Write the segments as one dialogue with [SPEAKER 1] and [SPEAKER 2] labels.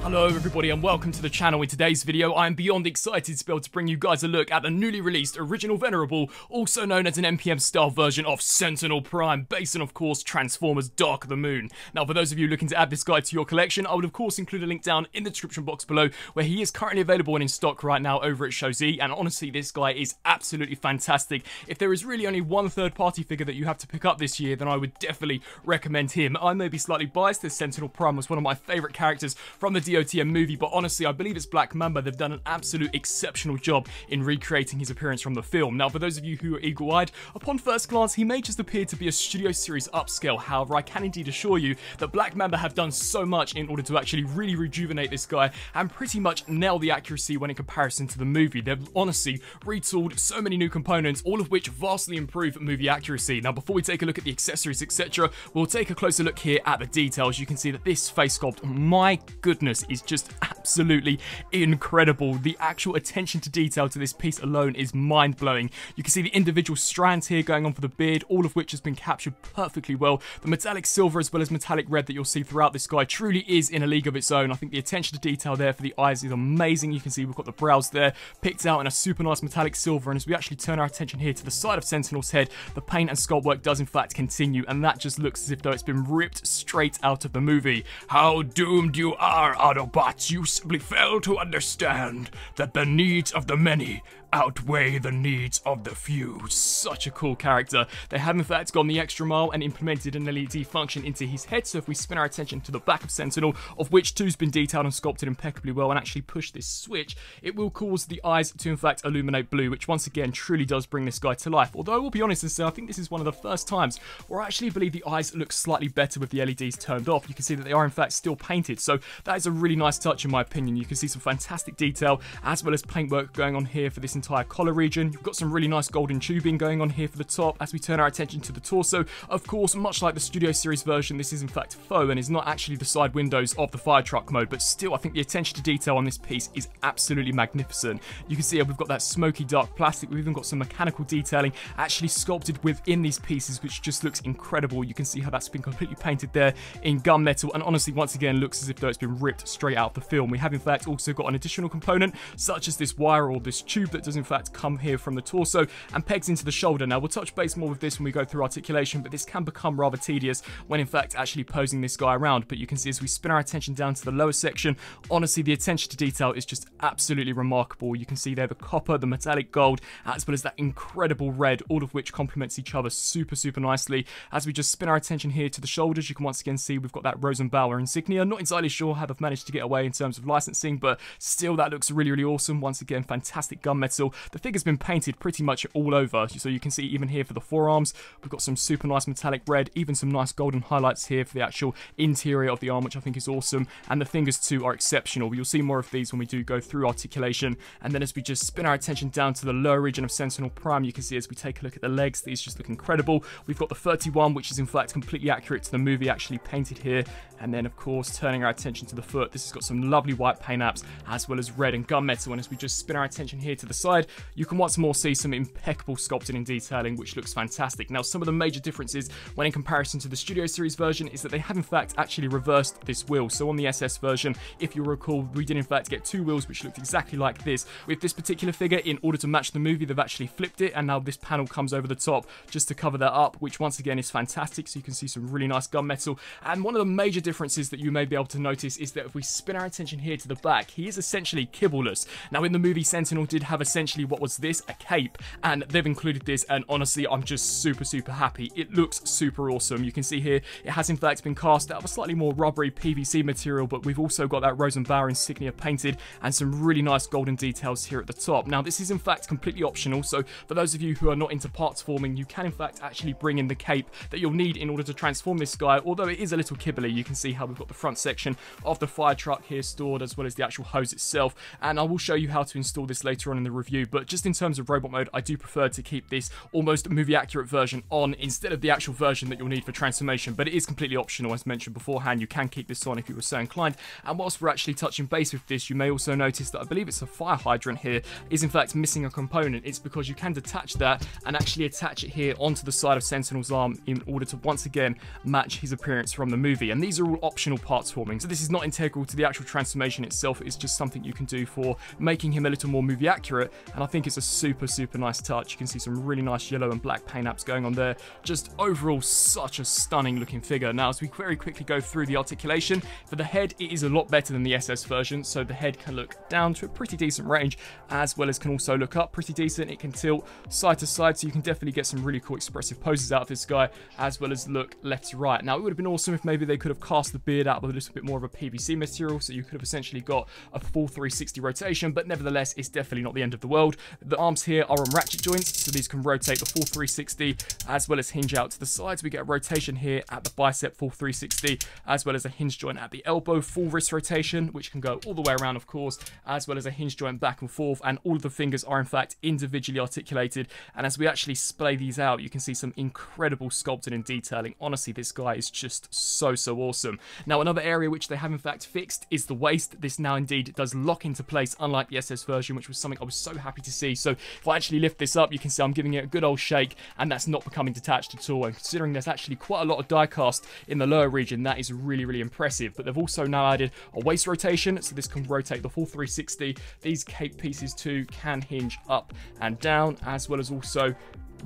[SPEAKER 1] Hello everybody and welcome to the channel. In today's video I am beyond excited to be able to bring you guys a look at the newly released original Venerable, also known as an NPM style version of Sentinel Prime, based on of course Transformers Dark of the Moon. Now for those of you looking to add this guy to your collection, I would of course include a link down in the description box below where he is currently available and in stock right now over at ShowZ, and honestly this guy is absolutely fantastic. If there is really only one third party figure that you have to pick up this year, then I would definitely recommend him. I may be slightly biased as Sentinel Prime was one of my favourite characters from the DOTM movie, but honestly I believe it's Black Mamba. They've done an absolute exceptional job in recreating his appearance from the film. Now for those of you who are eagle-eyed, upon first glance he may just appear to be a Studio Series upscale. However, I can indeed assure you that Black Mamba have done so much in order to actually really rejuvenate this guy and pretty much nail the accuracy when in comparison to the movie. They've honestly retooled so many new components, all of which vastly improve movie accuracy. Now before we take a look at the accessories etc, we'll take a closer look here at the details. You can see that this face sculpt, my goodness, is just absolutely incredible. The actual attention to detail to this piece alone is mind-blowing. You can see the individual strands here going on for the beard, all of which has been captured perfectly well. The metallic silver as well as metallic red that you'll see throughout this guy truly is in a league of its own. I think the attention to detail there for the eyes is amazing. You can see we've got the brows there picked out in a super nice metallic silver, and as we actually turn our attention here to the side of Sentinel's head, the paint and sculpt work does in fact continue, and that just looks as if though it's been ripped straight out of the movie. How doomed you are, Autobots! You simply fail to understand that the needs of the many outweigh the needs of the few. Such a cool character. They have in fact gone the extra mile and implemented an LED function into his head, so if we spin our attention to the back of Sentinel, of which two's been detailed and sculpted impeccably well, and actually push this switch, it will cause the eyes to in fact illuminate blue, which once again truly does bring this guy to life. Although I will be honest and say I think this is one of the first times where I actually believe the eyes look slightly better with the LEDs turned off. You can see that they are in fact still painted, so that is a really nice touch in my opinion. You can see some fantastic detail as well as paintwork going on here for this entire collar region. You've got some really nice golden tubing going on here for the top. As we turn our attention to the torso, of course, much like the Studio Series version, this is in fact faux and is not actually the side windows of the fire truck mode, but still I think the attention to detail on this piece is absolutely magnificent. You can see we've got that smoky dark plastic. We've even got some mechanical detailing actually sculpted within these pieces, which just looks incredible. You can see how that's been completely painted there in gunmetal, and honestly once again looks as if though it's been ripped straight out of the film. We have in fact also got an additional component such as this wire or this tube that does in fact come here from the torso and pegs into the shoulder. Now we'll touch base more with this when we go through articulation, but this can become rather tedious when in fact actually posing this guy around. But you can see as we spin our attention down to the lower section, honestly the attention to detail is just absolutely remarkable. You can see there the copper, the metallic gold, as well as that incredible red, all of which complements each other super nicely. As we just spin our attention here to the shoulders, you can once again see we've got that Rosenbauer insignia. Not entirely sure how they've managed to get away in terms of licensing, but still that looks really awesome. Once again, fantastic gunmetal. The figure's been painted pretty much all over, so you can see even here for the forearms we've got some super nice metallic red, even some nice golden highlights here for the actual interior of the arm, which I think is awesome, and the fingers too are exceptional. You'll see more of these when we do go through articulation. And then as we just spin our attention down to the lower region of Sentinel Prime, you can see as we take a look at the legs, these just look incredible. We've got the 31, which is in fact completely accurate to the movie, actually painted here. And then of course turning our attention to the foot, this has got some lovely white paint apps as well as red and gunmetal. And as we just spin our attention here to the side, you can once more see some impeccable sculpting and detailing, which looks fantastic. Now some of the major differences when in comparison to the Studio Series version is that they have in fact actually reversed this wheel. So on the SS version, if you recall, we did in fact get two wheels which looked exactly like this. With this particular figure, in order to match the movie, they've actually flipped it, and now this panel comes over the top just to cover that up, which once again is fantastic. So you can see some really nice gunmetal. And one of the major differences that you may be able to notice is that if we spin our attention here to the back, he is essentially kibbleless. Now in the movie, Sentinel did have essentially what was this, a cape, and they've included this, and honestly I'm just super happy. It looks super awesome. You can see here it has in fact been cast out of a slightly more rubbery PVC material, but we've also got that Rosenbauer insignia painted and some really nice golden details here at the top. Now this is in fact completely optional, so for those of you who are not into parts forming, you can in fact actually bring in the cape that you'll need in order to transform this guy, although it is a little kibbly. You can see how we've got the front section of the fire truck here stored, as well as the actual hose itself, and I will show you how to install this later on in the review review, but just in terms of robot mode, I do prefer to keep this almost movie accurate version on instead of the actual version that you'll need for transformation, but it is completely optional. As mentioned beforehand, you can keep this on if you were so inclined. And whilst we're actually touching base with this, you may also notice that I believe it's a fire hydrant here is in fact missing a component. It's because you can detach that and actually attach it here onto the side of Sentinel's arm in order to once again match his appearance from the movie. And these are all optional parts forming, so this is not integral to the actual transformation itself. It's just something you can do for making him a little more movie accurate, and I think it's a super nice touch. You can see some really nice yellow and black paint apps going on there. Just overall such a stunning looking figure. Now as we very quickly go through the articulation, for the head it is a lot better than the SS version, so the head can look down to a pretty decent range as well as can also look up pretty decent. It can tilt side to side, so you can definitely get some really cool expressive poses out of this guy, as well as look left to right. Now it would have been awesome if maybe they could have cast the beard out with a little bit more of a PVC material, so you could have essentially got a full 360 rotation, but nevertheless it's definitely not the end of the world. The arms here are on ratchet joints, so these can rotate the full 360 as well as hinge out to the sides. We get a rotation here at the bicep full 360, as well as a hinge joint at the elbow full wrist rotation, which can go all the way around of course, as well as a hinge joint back and forth, and all of the fingers are in fact individually articulated. And as we actually splay these out, you can see some incredible sculpting and detailing. Honestly, this guy is just so awesome. Now another area which they have in fact fixed is the waist. This now indeed does lock into place, unlike the SS version, which was something I was so happy to see. So if I actually lift this up, you can see I'm giving it a good old shake, and that's not becoming detached at all. And considering there's actually quite a lot of die cast in the lower region, that is really impressive. But they've also now added a waist rotation, so this can rotate the full 360. These cape pieces too can hinge up and down, as well as also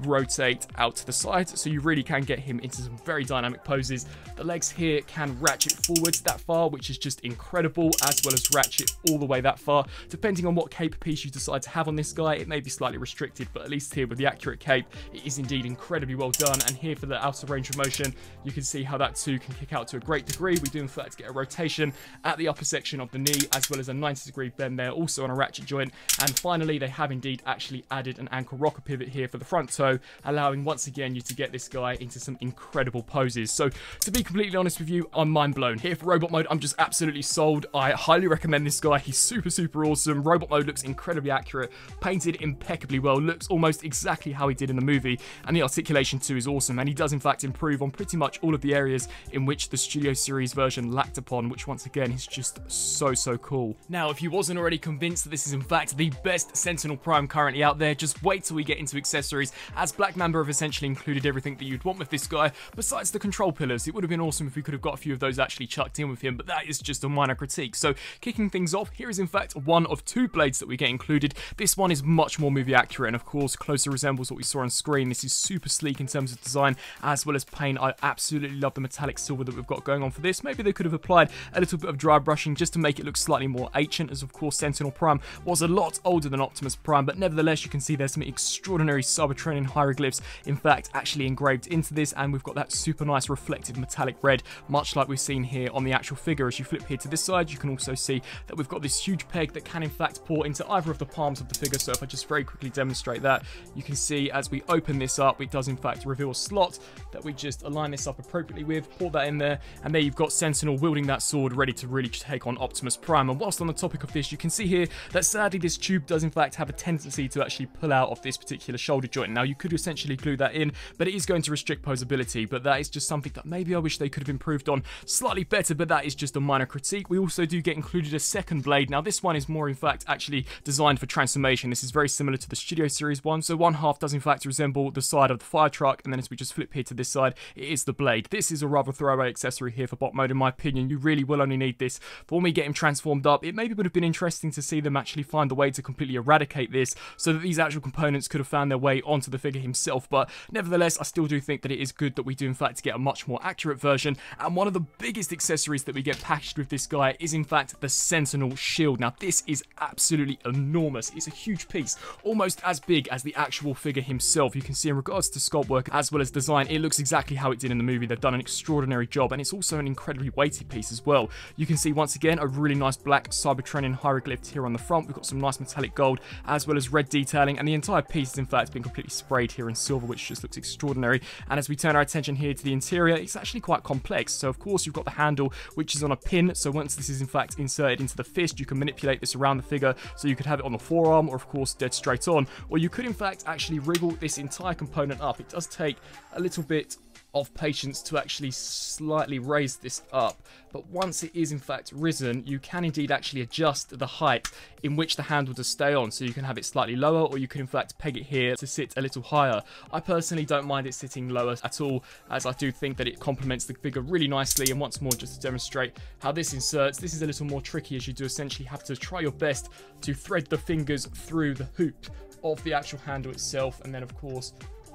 [SPEAKER 1] rotate out to the side, so you really can get him into some very dynamic poses. The legs here can ratchet forwards that far, which is just incredible, as well as ratchet all the way that far. Depending on what cape piece you decide to have on this guy, it may be slightly restricted, but at least here with the accurate cape, it is indeed incredibly well done. And here for the outer range of motion, you can see how that too can kick out to a great degree. We do in fact get a rotation at the upper section of the knee, as well as a 90-degree bend there, also on a ratchet joint. And finally, they have indeed actually added an ankle rocker pivot here for the front toe, allowing once again you to get this guy into some incredible poses. So to be completely honest with you, I'm mind blown. Here for robot mode, I'm just absolutely sold. I highly recommend this guy. He's super awesome. Robot mode looks incredibly accurate, painted impeccably well, looks almost exactly how he did in the movie, and the articulation too is awesome, and he does in fact improve on pretty much all of the areas in which the Studio Series version lacked upon, which once again is just so cool. Now if you wasn't already convinced that this is in fact the best Sentinel Prime currently out there, just wait till we get into accessories, as Black Mamba have essentially included everything that you'd want with this guy, besides the control pillars. It would have been awesome if we could have got a few of those actually chucked in with him, but that is just a minor critique. So kicking things off, here is in fact one of two blades that we get included. This one is much more movie accurate and of course closer resembles what we saw on screen. This is super sleek in terms of design as well as paint. I absolutely love the metallic silver that we've got going on for this. Maybe they could have applied a little bit of dry brushing just to make it look slightly more ancient, as of course Sentinel Prime was a lot older than Optimus Prime, but nevertheless you can see there's some extraordinary Cybertronian hieroglyphs in fact actually engraved into this, and we've got that super nice reflective metallic red, much like we've seen here on the actual figure. As you flip here to this side, you can also see that we've got this huge peg that can in fact pour into either of the palms of the figure. So if I just very quickly demonstrate that, you can see as we open this up, it does in fact reveal a slot that we just align this up appropriately with, pour that in there, and there you've got Sentinel wielding that sword ready to really take on Optimus Prime. And whilst on the topic of this, you can see here that sadly this tube does in fact have a tendency to actually pull out of this particular shoulder joint. Now you could essentially glue that in, but it is going to restrict posability, but that is just something that maybe I wish they could have improved on slightly better, but that is just a minor critique. We also do get included a second blade. Now this one is more in fact actually designed for transformation. This is very similar to the Studio Series one, so one half does in fact resemble the side of the fire truck, and then as we just flip here to this side, it is the blade. This is a rather throwaway accessory here for bot mode in my opinion. You really will only need this for when we get him transformed up. It maybe would have been interesting to see them actually find a way to completely eradicate this so that these actual components could have found their way onto the figure himself, but nevertheless I still do think that it is good that we do in fact get a much more accurate version. And one of the biggest accessories that we get packaged with this guy is in fact the Sentinel Shield. Now this is absolutely enormous. It's a huge piece, almost as big as the actual figure himself. You can see in regards to sculpt work as well as design, it looks exactly how it did in the movie. They've done an extraordinary job, and it's also an incredibly weighty piece as well. You can see once again a really nice black Cybertronian hieroglyph here on the front. We've got some nice metallic gold as well as red detailing, and the entire piece has in fact been completely sprayed sprayed here in silver, which just looks extraordinary. And as we turn our attention here to the interior, it's actually quite complex. So of course you've got the handle, which is on a pin. So once this is in fact inserted into the fist, you can manipulate this around the figure. So you could have it on the forearm, or of course dead straight on, or you could in fact actually wriggle this entire component up. It does take a little bit of patience to actually slightly raise this up, but once it is in fact risen, you can indeed actually adjust the height in which the handle does stay on. So you can have it slightly lower, or you can in fact peg it here to sit a little higher. I personally don't mind it sitting lower at all, as I do think that it complements the figure really nicely. And once more, just to demonstrate how this inserts, this is a little more tricky, as you do essentially have to try your best to thread the fingers through the hoop of the actual handle itself, and then of course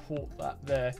[SPEAKER 1] port that there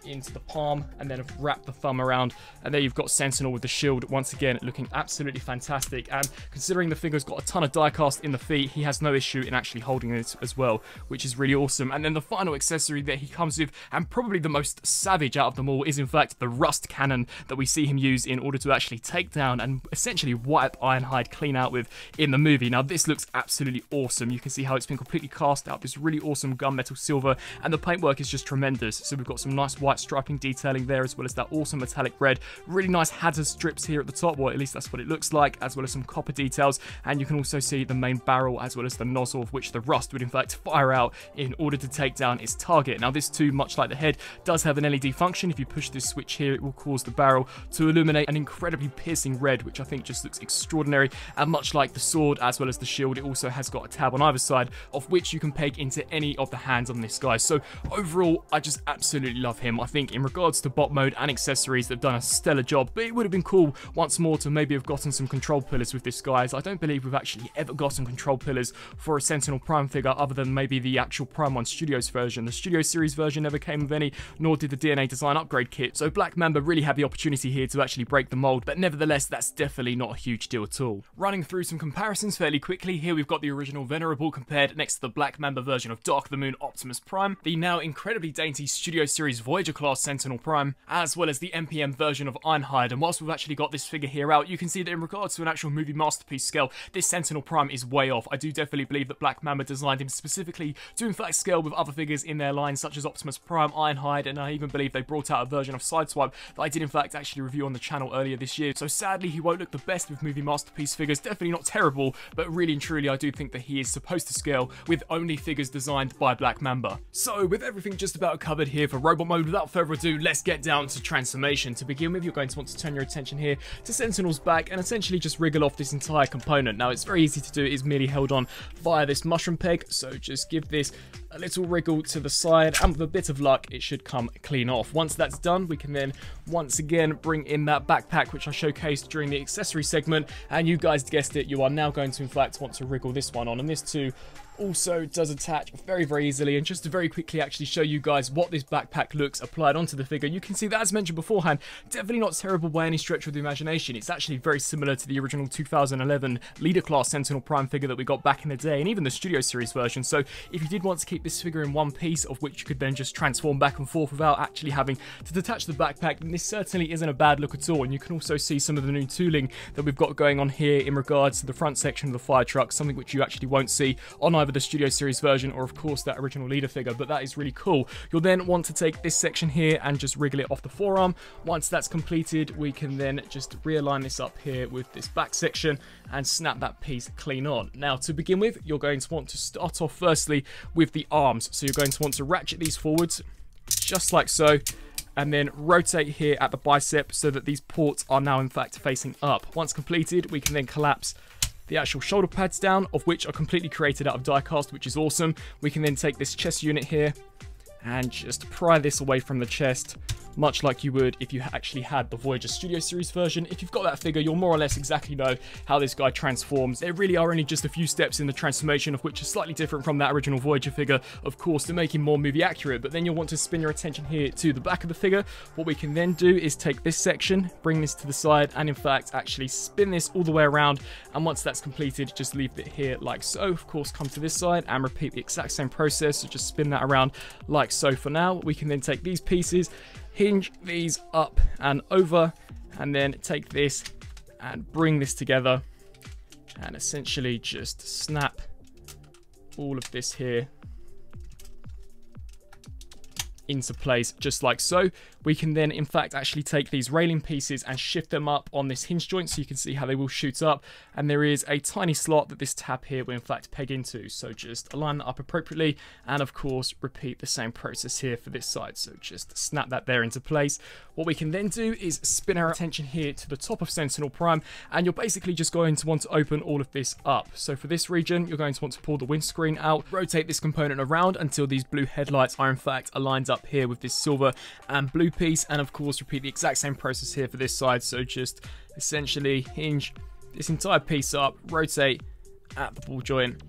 [SPEAKER 1] into the palm, and then wrap the thumb around, and there you've got Sentinel with the shield once again looking absolutely fantastic. And considering the figure's got a ton of die cast in the feet, he has no issue in actually holding it as well, which is really awesome. And then the final accessory that he comes with, and probably the most savage out of them all, is in fact the rust cannon that we see him use in order to actually take down and essentially wipe Ironhide clean out with in the movie. Now this looks absolutely awesome. You can see how it's been completely cast out, this really awesome gunmetal silver, and the paintwork is just tremendous. So we've got some nice white striping detailing there, as well as that awesome metallic red, really nice hazard strips here at the top, or at least that's what it looks like, as well as some copper details. And you can also see the main barrel as well as the nozzle, of which the rust would in fact fire out in order to take down its target. Now this too, much like the head, does have an LED function. If you push this switch here, it will cause the barrel to illuminate an incredibly piercing red, which I think just looks extraordinary. And much like the sword as well as the shield, it also has got a tab on either side, of which you can peg into any of the hands on this guy. So overall, I just absolutely love him. I think in regards to bot mode and accessories, they've done a stellar job, but it would have been cool once more to maybe have gotten some control pillars with this guy, as I don't believe we've actually ever gotten control pillars for a Sentinel Prime figure other than maybe the actual Prime 1 Studios version. The Studio Series version never came with any, nor did the DNA Design upgrade kit, so Black Mamba really had the opportunity here to actually break the mold, but nevertheless that's definitely not a huge deal at all. Running through some comparisons fairly quickly, here we've got the original Venerable compared next to the Black Mamba version of Dark of the Moon Optimus Prime, the now incredibly dainty Studio Series Voyager class Sentinel Prime, as well as the MPM version of Ironhide. And whilst we've actually got this figure here out, you can see that in regards to an actual movie masterpiece scale, this Sentinel Prime is way off. I do definitely believe that Black Mamba designed him specifically to in fact scale with other figures in their line, such as Optimus Prime, Ironhide, and I even believe they brought out a version of Sideswipe that I did in fact actually review on the channel earlier this year. So sadly he won't look the best with movie masterpiece figures, definitely not terrible, but really and truly I do think that he is supposed to scale with only figures designed by Black Mamba. So with everything just about covered here for robot mode, without further ado, let's get down to transformation. To begin with, you're going to want to turn your attention here to Sentinel's back and essentially just wriggle off this entire component. Now it's very easy to do, it is merely held on via this mushroom peg, so just give this a little wriggle to the side, and with a bit of luck it should come clean off. Once that's done, we can then once again bring in that backpack which I showcased during the accessory segment, and you guys guessed it, you are now going to in fact want to wriggle this one on, and this too also does attach very easily. And just to very quickly actually show you guys what this backpack looks applied onto the figure, you can see that, as mentioned beforehand, definitely not terrible by any stretch of the imagination. It's actually very similar to the original 2011 leader class Sentinel Prime figure that we got back in the day, and even the Studio Series version. So if you did want to keep this figure in one piece, of which you could then just transform back and forth without actually having to detach the backpack, then this certainly isn't a bad look at all. And you can also see some of the new tooling that we've got going on here in regards to the front section of the fire truck, something which you actually won't see on either the Studio Series version or of course that original leader figure, but that is really cool. You'll then want to take this section here and just wriggle it off the forearm. Once that's completed, we can then just realign this up here with this back section and snap that piece clean on. Now to begin with, you're going to want to start off firstly with the arms. So you're going to want to ratchet these forwards just like so, and then rotate here at the bicep so that these ports are now in fact facing up. Once completed, we can then collapse the actual shoulder pads down, of which are completely created out of die cast, which is awesome. We can then take this chest unit here and just pry this away from the chest, much like you would if you actually had the Voyager Studio Series version. If you've got that figure, you'll more or less exactly know how this guy transforms. There really are only just a few steps in the transformation, of which are slightly different from that original Voyager figure, of course, to make him more movie accurate. But then you'll want to spin your attention here to the back of the figure. What we can then do is take this section, bring this to the side, and in fact actually spin this all the way around. And once that's completed, just leave it here like so. Of course, come to this side and repeat the exact same process. So just spin that around like so. For now, we can then take these pieces, hinge these up and over, and then take this and bring this together and essentially just snap all of this here into place just like so. We can then in fact actually take these railing pieces and shift them up on this hinge joint so you can see how they will shoot up, and there is a tiny slot that this tab here will in fact peg into. So just align that up appropriately, and of course repeat the same process here for this side. So just snap that there into place. What we can then do is spin our attention here to the top of Sentinel Prime, and you're basically just going to want to open all of this up. So for this region, you're going to want to pull the windscreen out, rotate this component around until these blue headlights are in fact aligned up here with this silver and blue piece, and of course repeat the exact same process here for this side. So just essentially hinge this entire piece up, rotate at the ball joint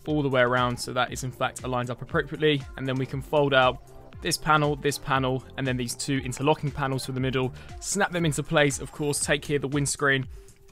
[SPEAKER 1] all the way around so that is in fact aligned up appropriately, and then we can fold out this panel, and then these two interlocking panels for the middle, snap them into place. Of course, take here the windscreen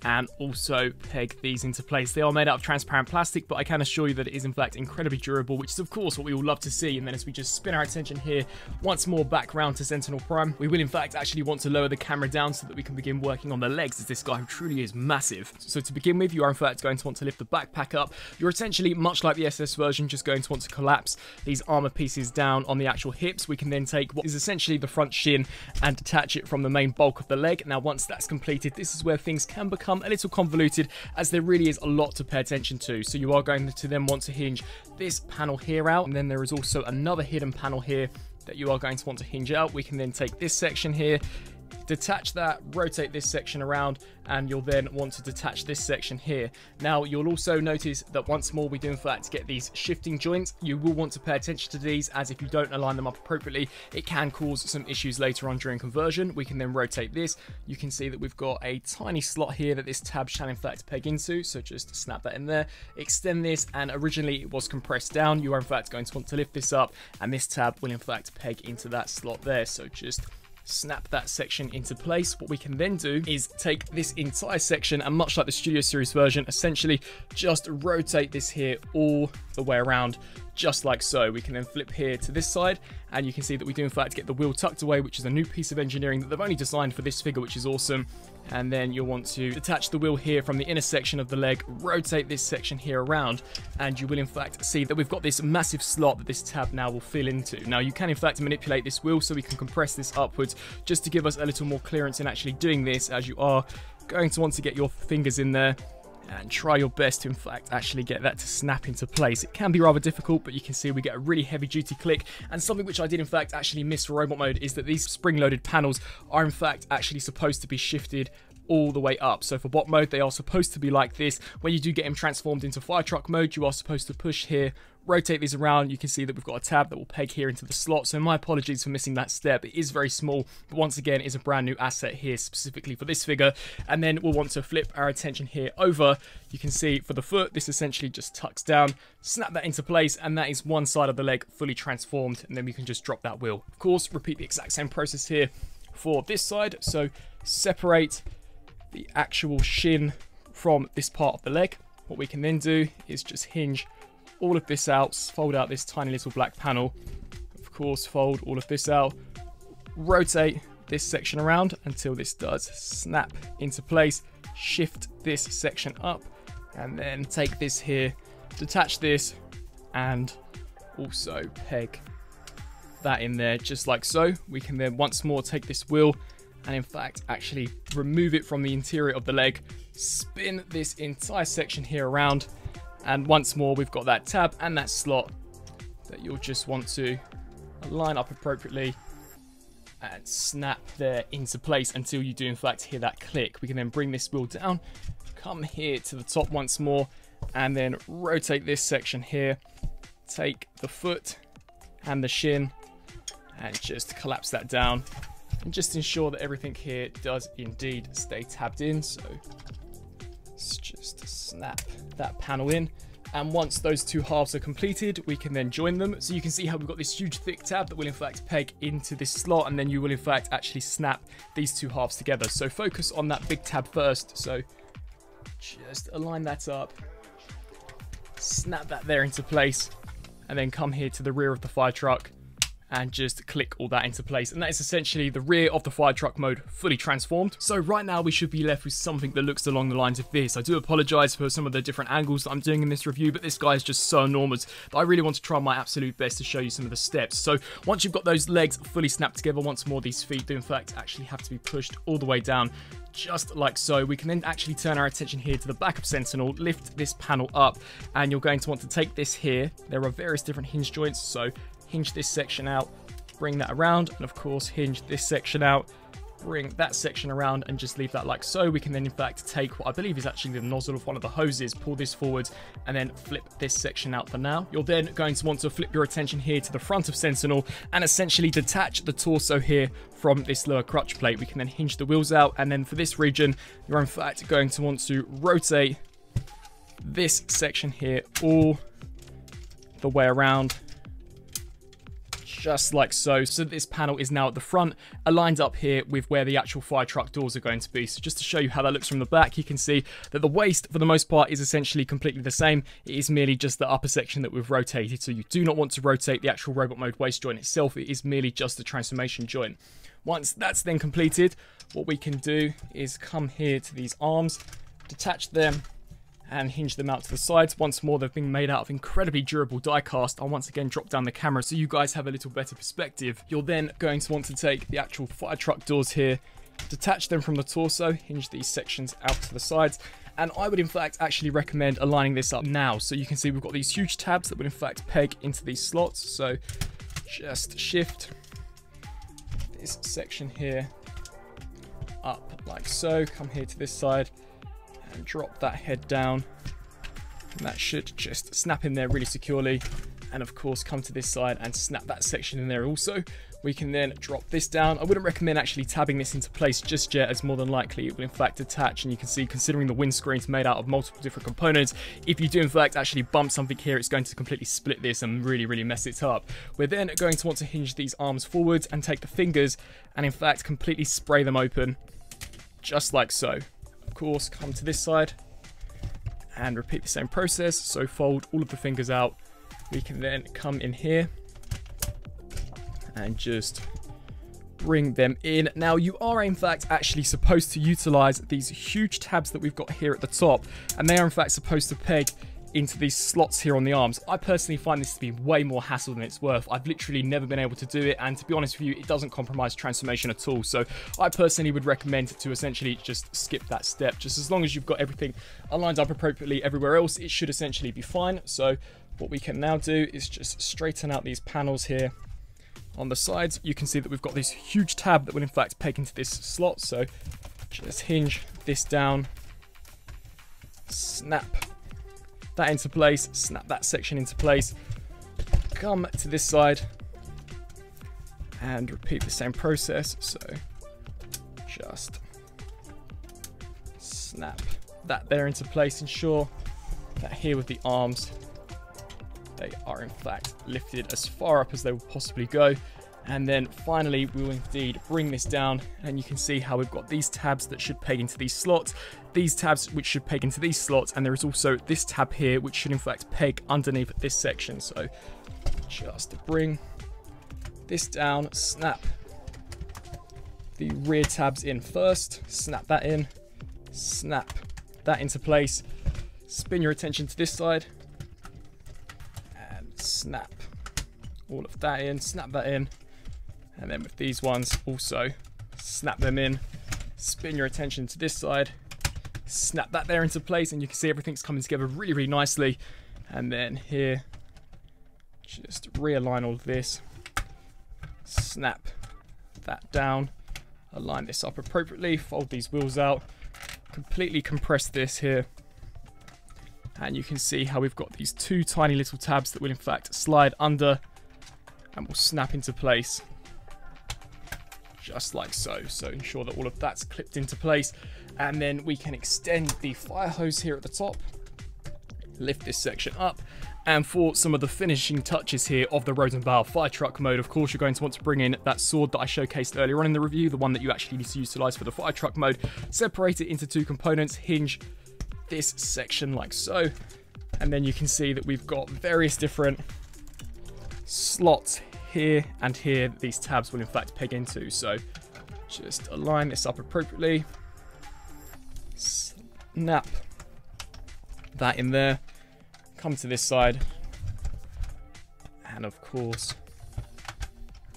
[SPEAKER 1] and also peg these into place. They are made out of transparent plastic, but I can assure you that it is in fact incredibly durable, which is of course what we all love to see. And then as we just spin our attention here once more back round to Sentinel Prime, we will in fact actually want to lower the camera down so that we can begin working on the legs, as this guy truly is massive. So to begin with, you are in fact going to want to lift the backpack up. You're essentially, much like the SS version, just going to want to collapse these armor pieces down on the actual hips. We can then take what is essentially the front shin and detach it from the main bulk of the leg. Now once that's completed, this is where things can become a little convoluted, as there really is a lot to pay attention to. So you are going to then want to hinge this panel here out, and then there is also another hidden panel here that you are going to want to hinge out. We can then take this section here, detach that, rotate this section around, and you'll then want to detach this section here. Now you'll also notice that once more we do in fact get these shifting joints. You will want to pay attention to these, as if you don't align them up appropriately, it can cause some issues later on during conversion. We can then rotate this. You can see that we've got a tiny slot here that this tab shall in fact peg into, so just snap that in there, extend this, and originally it was compressed down. You are in fact going to want to lift this up, and this tab will in fact peg into that slot there. So just snap that section into place. What we can then do is take this entire section, and much like the Studio Series version, essentially just rotate this here all the way around, just like so. We can then flip here to this side, and you can see that we do in fact get the wheel tucked away, which is a new piece of engineering that they've only designed for this figure, which is awesome. And then you'll want to detach the wheel here from the inner section of the leg, rotate this section here around, and you will in fact see that we've got this massive slot that this tab now will fill into. Now you can in fact manipulate this wheel, so we can compress this upwards just to give us a little more clearance in actually doing this, as you are going to want to get your fingers in there and try your best to in fact actually get that to snap into place. It can be rather difficult, but you can see we get a really heavy duty click. And something which I did in fact actually miss for robot mode is that these spring loaded panels are in fact actually supposed to be shifted all the way up. So for bot mode, they are supposed to be like this. When you do get him transformed into fire truck mode, you are supposed to push here, rotate these around. You can see that we've got a tab that will peg here into the slot. So my apologies for missing that step. It is very small, but once again, it's a brand new asset here specifically for this figure. And then we'll want to flip our attention here over. You can see for the foot, this essentially just tucks down, snap that into place, and that is one side of the leg fully transformed. And then we can just drop that wheel. Of course, repeat the exact same process here for this side. So separate the actual shin from this part of the leg. What we can then do is just hinge all of this out, fold out this tiny little black panel, of course fold all of this out, rotate this section around until this does snap into place, shift this section up, and then take this here, detach this, and also peg that in there just like so. We can then once more take this wheel and in fact actually remove it from the interior of the leg, spin this entire section here around, and once more we've got that tab and that slot that you'll just want to line up appropriately and snap there into place until you do in fact hear that click. We can then bring this wheel down, come here to the top once more, and then rotate this section here, take the foot and the shin and just collapse that down, and just ensure that everything here does indeed stay tabbed in. So let's just snap that panel in, and once those two halves are completed, we can then join them. So you can see how we've got this huge thick tab that will in fact peg into this slot, and then you will in fact actually snap these two halves together. So focus on that big tab first. So just align that up, snap that there into place, and then come here to the rear of the fire truck and just click all that into place. And that is essentially the rear of the fire truck mode fully transformed. So right now we should be left with something that looks along the lines of this. I do apologize for some of the different angles that I'm doing in this review, but this guy is just so enormous that I really want to try my absolute best to show you some of the steps. So once you've got those legs fully snapped together, once more these feet do in fact actually have to be pushed all the way down, just like so. We can then actually turn our attention here to the back of Sentinel, lift this panel up, and you're going to want to take this here. There are various different hinge joints, so hinge this section out, bring that around, and of course hinge this section out, bring that section around, and just leave that like so. We can then in fact take what I believe is actually the nozzle of one of the hoses, pull this forward, and then flip this section out for now. You're then going to want to flip your attention here to the front of Sentinel and essentially detach the torso here from this lower crutch plate. We can then hinge the wheels out, and then for this region you're in fact going to want to rotate this section here all the way around, just like so. So this panel is now at the front, aligned up here with where the actual fire truck doors are going to be. So just to show you how that looks from the back, you can see that the waist for the most part is essentially completely the same. It is merely just the upper section that we've rotated. So you do not want to rotate the actual robot mode waist joint itself. It is merely just the transformation joint. Once that's then completed, what we can do is come here to these arms, detach them, and hinge them out to the sides. Once more, they've been made out of incredibly durable die cast. I'll once again drop down the camera so you guys have a little better perspective. You're then going to want to take the actual fire truck doors here, detach them from the torso, hinge these sections out to the sides, and I would in fact actually recommend aligning this up now. So you can see we've got these huge tabs that would in fact peg into these slots. So just shift this section here up like so, come here to this side, and drop that head down, and that should just snap in there really securely. And of course come to this side and snap that section in there also. We can then drop this down. I wouldn't recommend actually tabbing this into place just yet, as more than likely it will in fact attach. And you can see, considering the windscreen's made out of multiple different components, if you do in fact actually bump something here, it's going to completely split this and really mess it up. We're then going to want to hinge these arms forwards and take the fingers and in fact completely spray them open, just like so. Of course, come to this side and repeat the same process. So fold all of the fingers out. We can then come in here and just bring them in. Now you are in fact actually supposed to utilize these huge tabs that we've got here at the top, and they are in fact supposed to peg into these slots here on the arms. I personally find this to be way more hassle than it's worth. I've literally never been able to do it, and to be honest with you, it doesn't compromise transformation at all. So I personally would recommend to essentially just skip that step. Just as long as you've got everything aligned up appropriately everywhere else, it should essentially be fine. So what we can now do is just straighten out these panels here on the sides. You can see that we've got this huge tab that will in fact peg into this slot. So just hinge this down, snap that into place, snap that section into place, come to this side and repeat the same process. So just snap that there into place, ensure that here with the arms they are in fact lifted as far up as they will possibly go. And then finally we will indeed bring this down, and you can see how we've got these tabs that should peg into these slots, these tabs which should peg into these slots, and there is also this tab here which should in fact peg underneath this section. So just bring this down, snap the rear tabs in first, snap that in, snap that into place, spin your attention to this side and snap all of that in, snap that in. And then with these ones also snap them in, spin your attention to this side, snap that there into place, and you can see everything's coming together really nicely. And then here, just realign all of this, snap that down, align this up appropriately, fold these wheels out, completely compress this here. And you can see how we've got these two tiny little tabs that will in fact slide under and will snap into place, just like so. So ensure that all of that's clipped into place, and then we can extend the fire hose here at the top, lift this section up, and for some of the finishing touches here of the Rosenbauer fire truck mode, of course you're going to want to bring in that sword that I showcased earlier on in the review, the one that you actually need to utilize for the fire truck mode. Separate it into two components, hinge this section like so, and then you can see that we've got various different slots here and here these tabs will in fact peg into. So just align this up appropriately, snap that in there, come to this side, and of course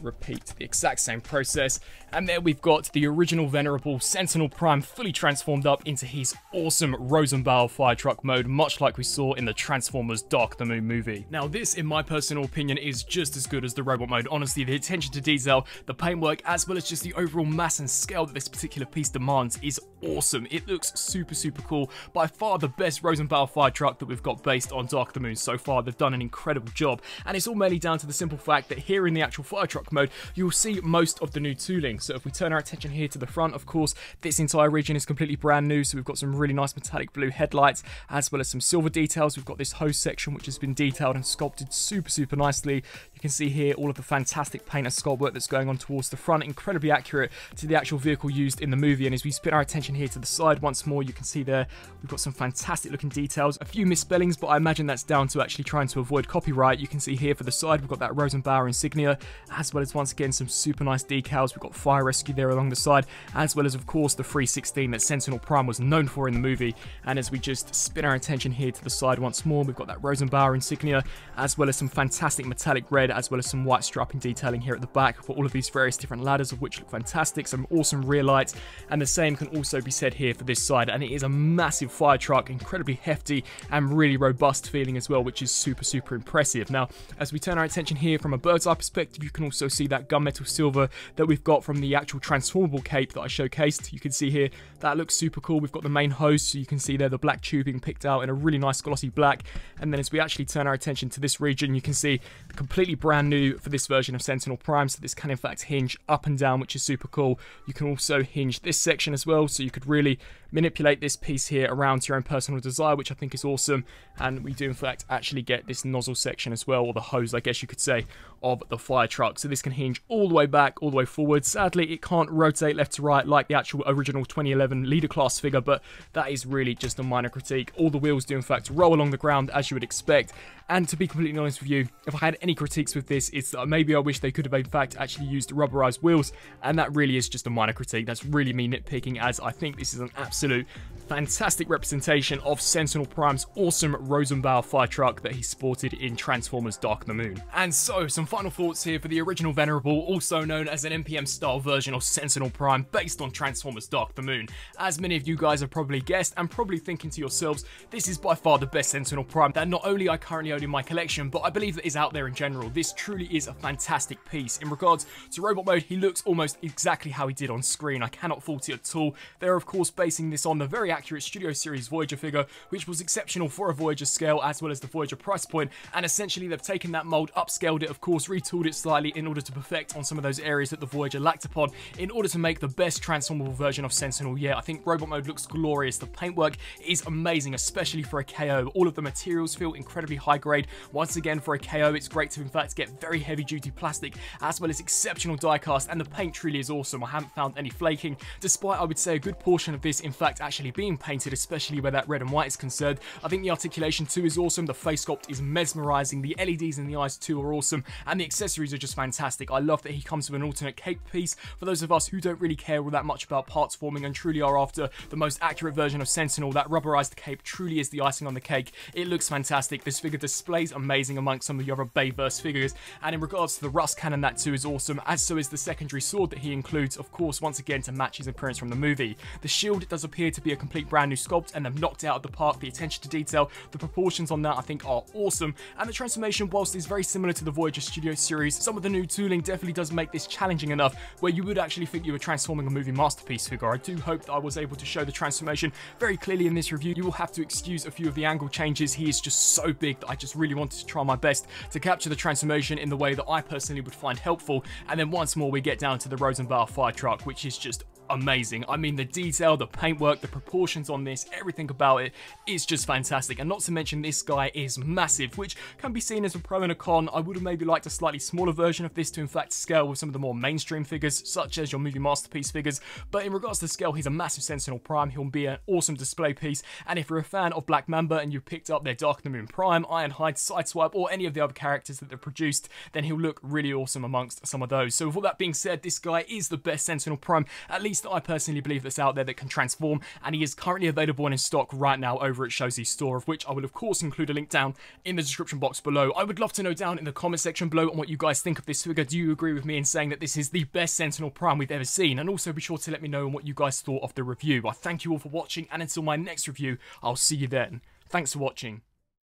[SPEAKER 1] repeat the exact same process. And there we've got the original Venerable Sentinel Prime fully transformed up into his awesome Rosenbauer fire truck mode, much like we saw in the Transformers Dark the Moon movie. Now this, in my personal opinion, is just as good as the robot mode. Honestly, the attention to detail, the paintwork, as well as just the overall mass and scale that this particular piece demands is awesome. It looks super, super cool. By far the best Rosenbauer fire truck that we've got based on Dark the Moon so far. They've done an incredible job, and it's all mainly down to the simple fact that here in the actual fire truck mode, you'll see most of the new tooling. So if we turn our attention here to the front, of course, this entire region is completely brand new. So we've got some really nice metallic blue headlights, as well as some silver details. We've got this hose section, which has been detailed and sculpted super, super nicely. You can see here all of the fantastic paint and sculpt work that's going on towards the front, incredibly accurate to the actual vehicle used in the movie. And as we spin our attention here to the side once more, you can see there we've got some fantastic looking details, a few misspellings, but I imagine that's down to actually trying to avoid copyright. You can see here for the side we've got that Rosenbauer insignia, as well as once again some super nice decals. We've got fire rescue there along the side, as well as of course the 316 that Sentinel Prime was known for in the movie. And as we just spin our attention here to the side once more, we've got that Rosenbauer insignia, as well as some fantastic metallic red, as well as some white striping detailing here at the back for all of these various different ladders, of which look fantastic. Some awesome rear lights, and the same can also be said here for this side. And it is a massive fire truck, incredibly hefty and really robust feeling as well, which is super, super impressive. Now as we turn our attention here from a bird's eye perspective, you can also see that gunmetal silver that we've got from the actual transformable cape that I showcased. You can see here that looks super cool. We've got the main hose, so you can see there the black tubing picked out in a really nice glossy black. And then as we actually turn our attention to this region, you can see completely brand new for this version of Sentinel Prime. So this can in fact hinge up and down, which is super cool. You can also hinge this section as well, so you could really manipulate this piece here around to your own personal desire, which I think is awesome. And we do in fact actually get this nozzle section as well, or the hose I guess you could say, of the fire truck. So this can hinge all the way back, all the way forward. Sadly it can't rotate left to right like the actual original 2011 leader class figure, but that is really just a minor critique. All the wheels do in fact roll along the ground as you would expect. And to be completely honest with you, if I had any critiques with this, it's that maybe I wish they could have in fact actually used rubberized wheels, and that really is just a minor critique. That's really me nitpicking, as I think this is an absolute fantastic representation of Sentinel Prime's awesome Rosenbauer fire truck that he sported in Transformers Dark the Moon. And so some final thoughts here for the original Venerable, also known as an NPM style version of Sentinel Prime based on Transformers Dark the Moon. As many of you guys have probably guessed and probably thinking to yourselves, this is by far the best Sentinel Prime that not only I currently own in my collection, but I believe that is out there in general. This truly is a fantastic piece. In regards to robot mode, he looks almost exactly how he did on screen. I cannot fault it at all. They're of course basing this on the very accurate Studio Series Voyager figure, which was exceptional for a Voyager scale as well as the Voyager price point, and essentially they've taken that mold, upscaled it, of course, retooled it slightly in order to perfect on some of those areas that the Voyager lacked upon, in order to make the best transformable version of Sentinel. Yeah, I think robot mode looks glorious. The paintwork is amazing, especially for a KO. All of the materials feel incredibly high grade. Once again, for a KO, it's great to in fact get very heavy duty plastic as well as exceptional die cast, and the paint truly is awesome. I haven't found any flaking, despite I would say a good portion of this in fact actually being painted, especially where that red and white is concerned. I think the articulation too is awesome. The face sculpt is mesmerizing. The LEDs in the eyes too are awesome, and the accessories are just fantastic. I love that he comes with an alternate cape piece for those of us who don't really care all that much about parts forming and truly are after the most accurate version of Sentinel. That rubberized cape truly is the icing on the cake. It looks fantastic. This figure displays amazing amongst some of the other Bayverse figures, and in regards to the rust cannon, that too is awesome, as so is the secondary sword that he includes, of course, once again to match his appearance from the movie. The shield does appear to be a complete brand new sculpt, and they've knocked it out of the park. The attention to detail, the proportions on that I think are awesome, and the transformation, whilst is very similar to the Voyager Studio Series, some of the new tooling definitely does make this challenging enough where you would actually think you were transforming a movie masterpiece figure. I do hope that I was able to show the transformation very clearly in this review. You will have to excuse a few of the angle changes. He is just so big that I just really wanted to try my best to capture the transformation in the way that I personally would find helpful. And then once more we get down to the Rosenbauer fire truck, which is just amazing. I mean, the detail, the paintwork, the proportions on this, everything about it is just fantastic. And not to mention, this guy is massive, which can be seen as a pro and a con. I would have maybe liked a slightly smaller version of this to in fact scale with some of the more mainstream figures, such as your movie masterpiece figures. But in regards to scale, he's a massive Sentinel Prime. He'll be an awesome display piece. And if you're a fan of Black Mamba and you picked up their Dark of the Moon Prime, Ironhide, Sideswipe, or any of the other characters that they've produced, then he'll look really awesome amongst some of those. So with all that being said, this guy is the best Sentinel Prime, at least I personally believe, that's out there that can transform, and he is currently available and in stock right now over at Shosey's store, of which I will of course include a link down in the description box below. I would love to know down in the comment section below on what you guys think of this figure. Do you agree with me in saying that this is the best Sentinel Prime we've ever seen? And also be sure to let me know on what you guys thought of the review. I thank you all for watching, and until my next review, I'll see you then. Thanks for watching.